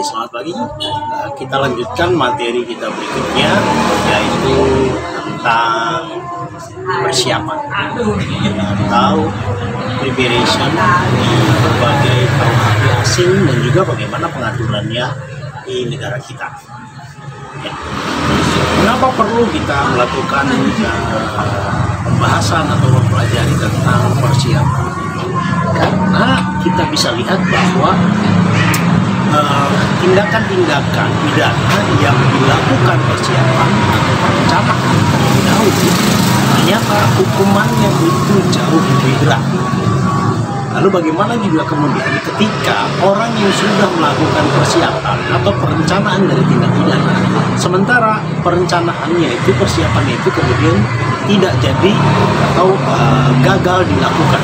selamat pagi. Kita lanjutkan materi kita berikutnya, yaitu tentang persiapan atau preparation di berbagai KUHP asing dan juga bagaimana pengaturannya di negara kita. Ya. Kenapa perlu kita melakukan pembahasan atau mempelajari tentang persiapan? Karena kita bisa lihat bahwa tindakan-tindakan pidana yang dilakukan persiapan atau perencanaan terlebih dahulu, ternyata hukumannya itu jauh lebih berat. Lalu bagaimana juga kemudian ketika orang yang sudah melakukan persiapan atau perencanaan dari tindak pidana, sementara perencanaannya itu, persiapannya itu kemudian tidak jadi atau gagal dilakukan,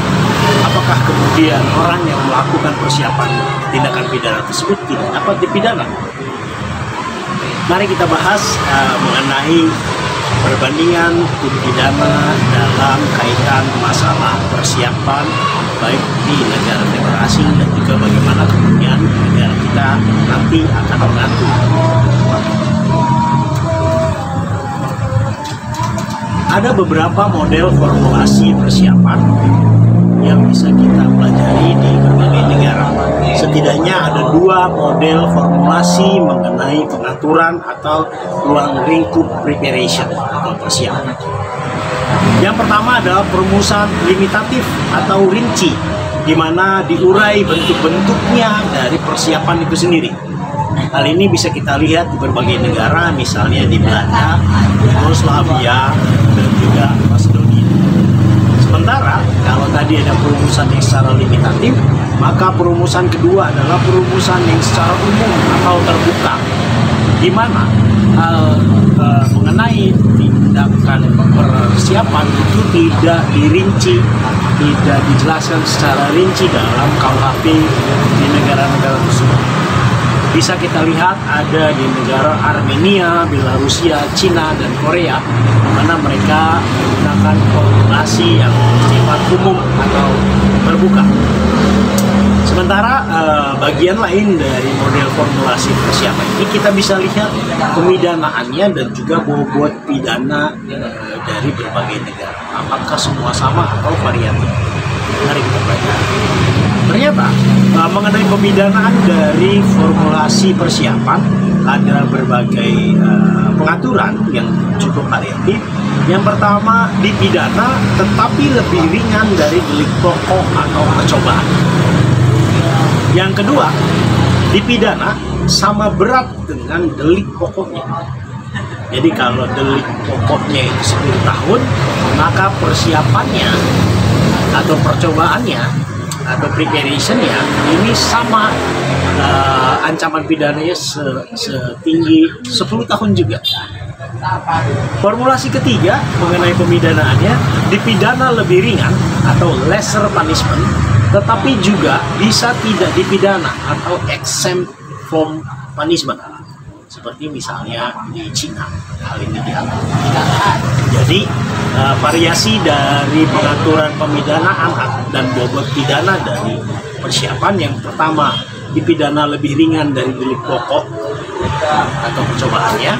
apakah kemudian orang yang melakukan persiapan tindakan pidana tersebut tidak dapat dipidana? Mari kita bahas mengenai perbandingan hukum pidana dalam kaitan masalah persiapan baik di negara-negara asing dan juga bagaimana kemudian negara kita nanti akan mengatur. Ada beberapa model formulasi persiapan yang bisa kita pelajari di berbagai negara. Setidaknya ada 2 model formulasi mengenai pengaturan atau ruang lingkup preparation atau persiapan. Yang pertama adalah perumusan limitatif atau rinci, di mana diurai bentuk-bentuknya dari persiapan itu sendiri. Hal ini bisa kita lihat di berbagai negara, misalnya di Belanda, Yugoslavia, dan juga Macedonia. Sementara kalau tadi ada perumusan yang secara limitatif, maka perumusan kedua adalah perumusan yang secara umum atau terbuka, di mana mengenai tindakan persiapan itu tidak dirinci, tidak dijelaskan secara rinci dalam KUHP di negara-negara tersebut. Bisa kita lihat ada di negara Armenia, Belarusia, Cina, dan Korea, di mana mereka menggunakan formulasi yang bersifat umum atau terbuka. Sementara bagian lain dari model formulasi persiapan ini kita bisa lihat pemidanaannya dan juga bobot pidana dari berbagai negara. Apakah semua sama atau variatif? Mari kita pelajari. Ternyata mengenai pemidanaan dari formulasi persiapan ada berbagai pengaturan yang cukup variatif. Yang pertama, dipidana tetapi lebih ringan dari delik pokok atau percobaan. Yang kedua, dipidana sama berat dengan delik pokoknya. Jadi kalau delik pokoknya itu 10 tahun, maka persiapannya atau percobaannya atau preparationnya ini sama ancaman pidananya setinggi 10 tahun juga. Formulasi ketiga mengenai pemidanaannya, dipidana lebih ringan atau lesser punishment, tetapi juga bisa tidak dipidana atau exempt from punishment, seperti misalnya di Cina hal ini dianggap. Jadi variasi dari pengaturan pemidanaan dan bobot pidana dari persiapan, yang pertama dipidana lebih ringan dari delik pokok atau percobaannya,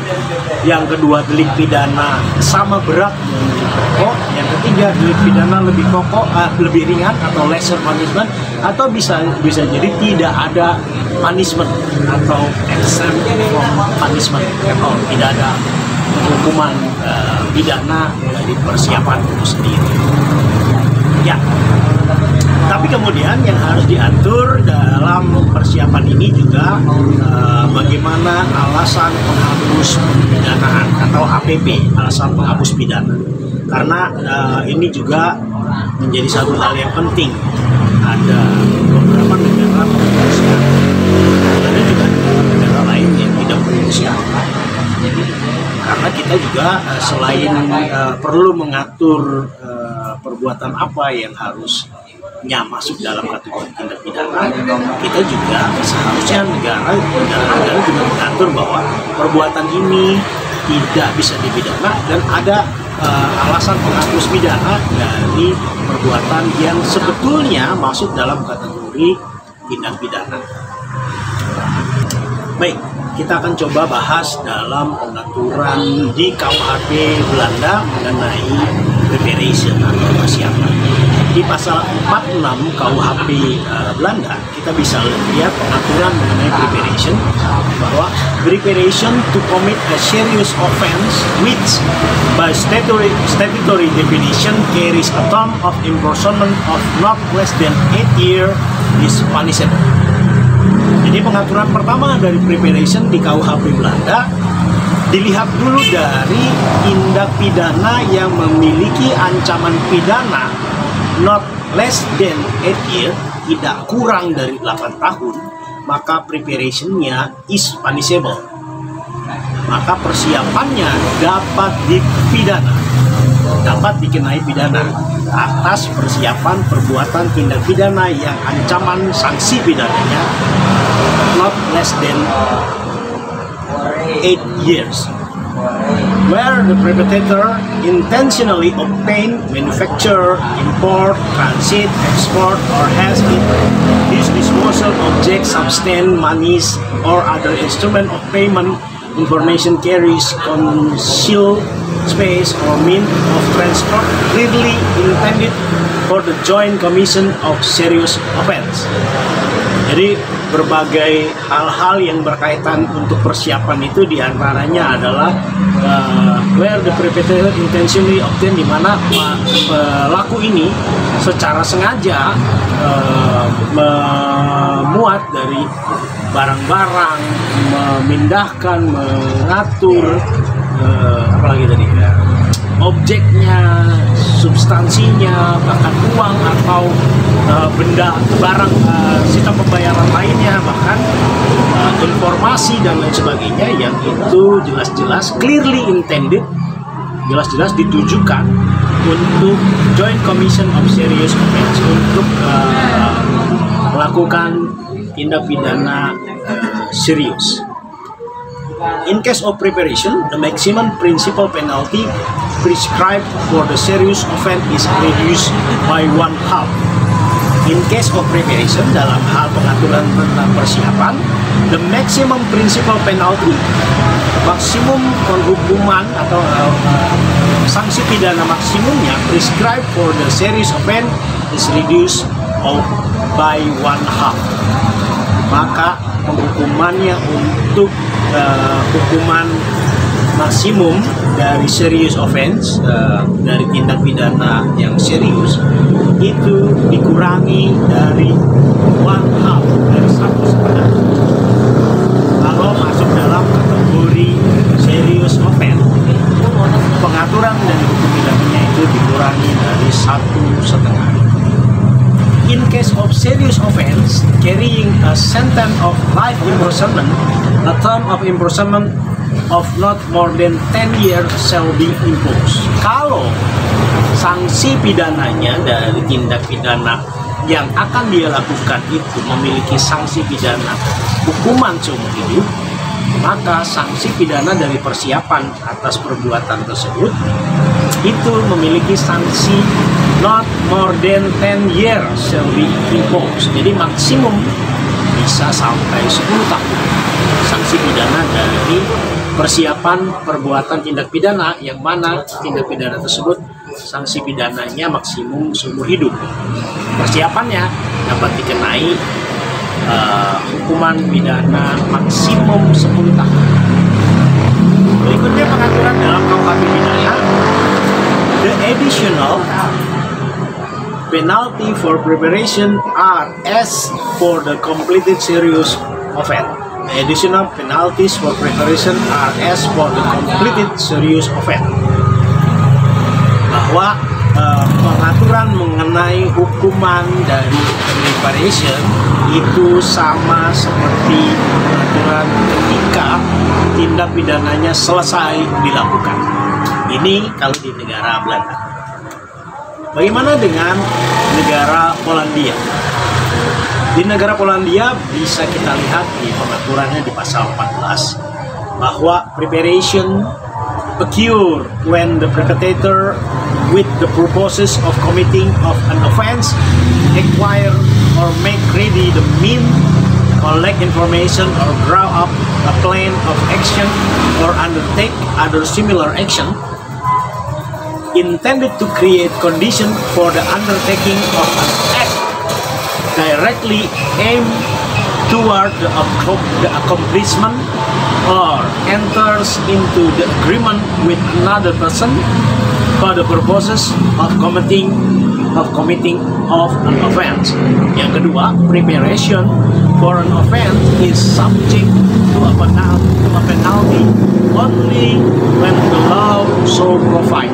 yang kedua delik pidana sama berat dengan delik pokok, yang ketiga delik pidana lebih ringan atau lesser punishment, atau bisa jadi tidak ada punishment atau exempt from punishment, atau tidak ada hukuman pidana dari persiapan itu sendiri. Ya. Tapi kemudian yang harus diatur dalam persiapan ini juga bagaimana alasan penghapus pemidanaan atau APP, alasan penghapus pidana. Karena ini juga menjadi satu hal yang penting. Ada beberapa negara menghapuskan, ada juga negara lain yang tidak menghapuskan. Karena kita juga selain perlu mengatur perbuatan apa yang harusnya masuk dalam kategori tindak pidana, kita juga seharusnya negara juga mengatur bahwa perbuatan ini tidak bisa dipidana dan ada alasan penghapus pidana dari perbuatan yang sebetulnya masuk dalam kategori tindak pidana. Baik, kita akan coba bahas dalam pengaturan di KUHP Belanda mengenai preparation atau persiapan. Di pasal 46 KUHP Belanda, kita bisa lihat pengaturan mengenai preparation, bahwa preparation to commit a serious offense which by statutory definition carries a term of imprisonment of not less than 8 years is punishable. Jadi pengaturan pertama dari preparation di KUHP Belanda, dilihat dulu dari tindak pidana yang memiliki ancaman pidana not less than 8 years, tidak kurang dari 8 tahun, maka preparationnya is punishable. Maka persiapannya dapat dipidana, dapat dikenai pidana atas persiapan perbuatan tindak pidana yang ancaman sanksi pidananya not less than 8 years. Where the perpetrator intentionally obtain, manufacture, import, transit, export, or has his disposal objects, substance, monies, or other instrument of payment, information carries, concealed space, or means of transport clearly intended for the joint commission of serious offense. Jadi berbagai hal-hal yang berkaitan untuk persiapan itu diantaranya adalah where the perpetrator intentionally obtain, di mana pelaku ini secara sengaja memuat dari barang-barang, memindahkan, mengatur, apalagi tadi ya, objeknya, substansinya, bahkan uang atau benda, barang, sistem pembayaran lainnya, bahkan informasi dan lain sebagainya yang itu jelas-jelas clearly intended, jelas-jelas ditujukan untuk Joint Commission of Serious Offense, untuk melakukan tindak pidana serius. In case of preparation, the maximum principal penalty prescribed for the serious offense is reduced by 1/2. In case of preparation, dalam hal pengaturan tentang persiapan, the maximum principal penalty, maksimum penghukuman atau sanksi pidana maksimumnya prescribed for the serious offense is reduced by 1/2. Maka penghukumannya untuk hukuman maksimum dari serious offense, dari tindak pidana yang serius, itu dikurangi dari 1/2, dari 1/2. Kalau masuk dalam kategori serious offense, pengaturan dari hukum pidananya itu dikurangi dari 1/2. In case of serious offense carrying a sentence of life imprisonment, a term of imprisonment of not more than 10 years shall be imposed. Kalau sanksi pidananya dari tindak pidana yang akan dia lakukan itu memiliki sanksi pidana hukuman seumur hidup, maka sanksi pidana dari persiapan atas perbuatan tersebut itu memiliki sanksi not more than 10 years shall be imposed. Jadi maksimum bisa sampai 10 tahun sanksi pidana dari persiapan perbuatan tindak pidana, yang mana tindak pidana tersebut sanksi pidananya maksimum seumur hidup. Persiapannya dapat dikenai hukuman pidana maksimum 10 tahun. Berikutnya pengaturan dalam KUHP pidana. The additional penalty for preparation are as for the completed serious offense. The additional penalties for preparation are as for the completed serious offense. Bahwa pengaturan mengenai hukuman dari preparation itu sama seperti pengaturan ketika tindak pidananya selesai dilakukan. Ini kalau di negara Belanda. Bagaimana dengan negara Polandia? Di negara Polandia bisa kita lihat di pengaturannya di pasal 14 bahwa preparation occur when the perpetrator with the purposes of committing of an offense acquire or make ready the means, collect information or draw up a plan of action or undertake other similar action intended to create condition for the undertaking of an act directly aimed toward the accomplishment or enters into the agreement with another person for the purposes of committing of an offense. Yang kedua, preparation for an offense is subject to a penalty only when the law so provide.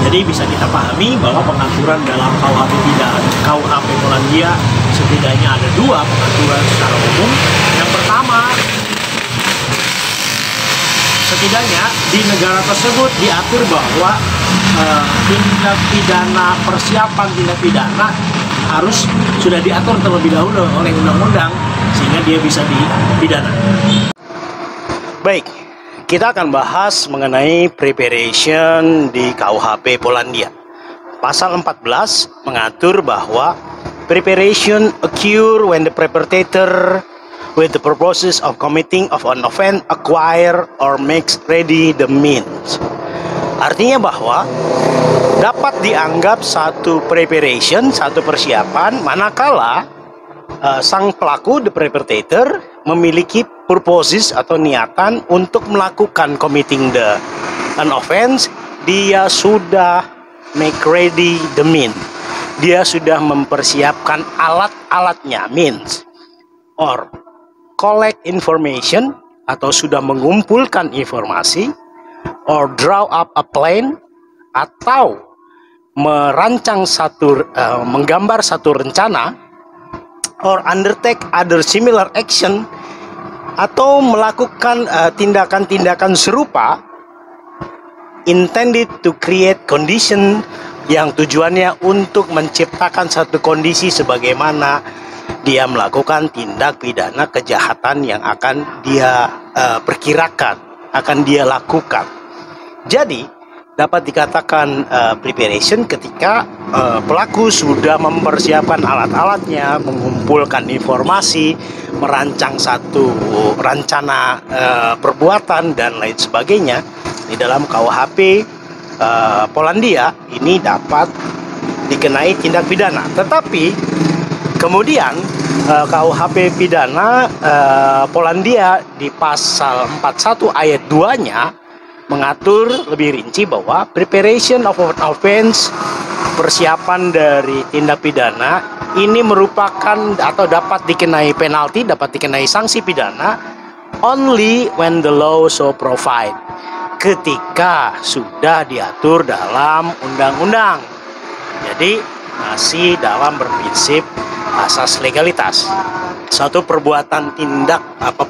Jadi bisa kita pahami bahwa pengaturan dalam KUHP Polandia setidaknya ada dua pengaturan secara umum. Yang pertama, setidaknya di negara tersebut diatur bahwa tindak pidana, persiapan tindak pidana harus sudah diatur terlebih dahulu oleh undang-undang sehingga dia bisa dipidana. Baik, kita akan bahas mengenai preparation di KUHP Polandia. Pasal 14 mengatur bahwa preparation occur when the perpetrator with the purposes of committing of an offense acquire or makes ready the means. Artinya bahwa dapat dianggap satu preparation, satu persiapan manakala sang pelaku, the perpetrator, memiliki purposes atau niatan untuk melakukan committing an offense. Dia sudah make ready the means. Dia sudah mempersiapkan alat-alatnya, means, or collect information atau sudah mengumpulkan informasi, or draw up a plan atau merancang menggambar satu rencana, or undertake other similar action atau melakukan tindakan-tindakan serupa intended to create condition yang tujuannya untuk menciptakan satu kondisi sebagaimana dia melakukan tindak pidana kejahatan yang akan dia perkirakan, akan dia lakukan. Jadi dapat dikatakan preparation ketika pelaku sudah mempersiapkan alat-alatnya, mengumpulkan informasi, merancang satu rencana perbuatan dan lain sebagainya. Di dalam KUHP Polandia ini dapat dikenai tindak pidana. Tetapi kemudian KUHP pidana Polandia di pasal 41 ayat 2-nya mengatur lebih rinci bahwa preparation of an offense, persiapan dari tindak pidana ini merupakan atau dapat dikenai penalti, dapat dikenai sanksi pidana only when the law so provide, ketika sudah diatur dalam undang-undang. Jadi masih dalam berprinsip asas legalitas. Suatu perbuatan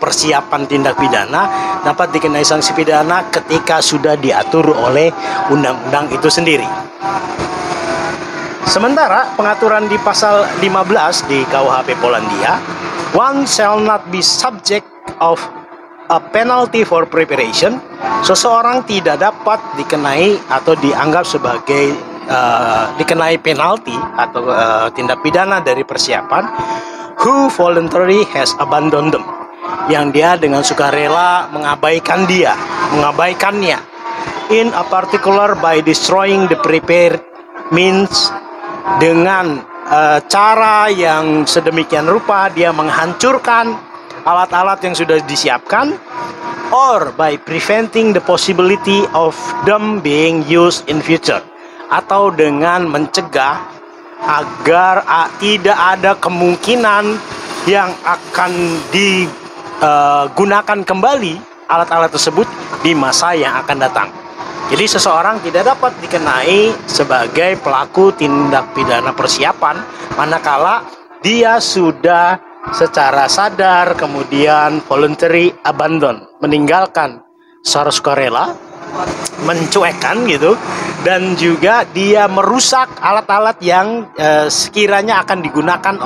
persiapan tindak pidana dapat dikenai sanksi pidana ketika sudah diatur oleh undang-undang itu sendiri. Sementara pengaturan di pasal 15 di KUHP Polandia, one shall not be subject of a penalty for preparation. Seseorang tidak dapat dikenai atau dianggap sebagai dikenai penalti atau tindak pidana dari persiapan who voluntarily has abandoned them, yang dia dengan sukarela mengabaikannya in a particular by destroying the prepared means, dengan cara yang sedemikian rupa dia menghancurkan alat-alat yang sudah disiapkan, or by preventing the possibility of them being used in future, atau dengan mencegah agar tidak ada kemungkinan yang akan digunakan kembali alat-alat tersebut di masa yang akan datang. Jadi seseorang tidak dapat dikenai sebagai pelaku tindak pidana persiapan manakala dia sudah secara sadar kemudian voluntary abandon, meninggalkan secara sukarela, mencuekkan gitu, dan juga dia merusak alat-alat yang sekiranya akan digunakan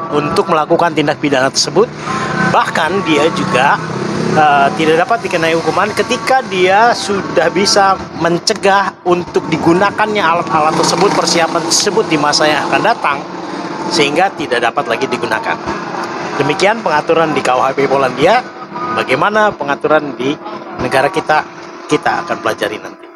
untuk melakukan tindak pidana tersebut. Bahkan dia juga tidak dapat dikenai hukuman ketika dia sudah bisa mencegah untuk digunakannya alat-alat tersebut, persiapan tersebut di masa yang akan datang, sehingga tidak dapat lagi digunakan. Demikian pengaturan di KUHP Polandia. Bagaimana pengaturan di negara kita akan pelajari nanti.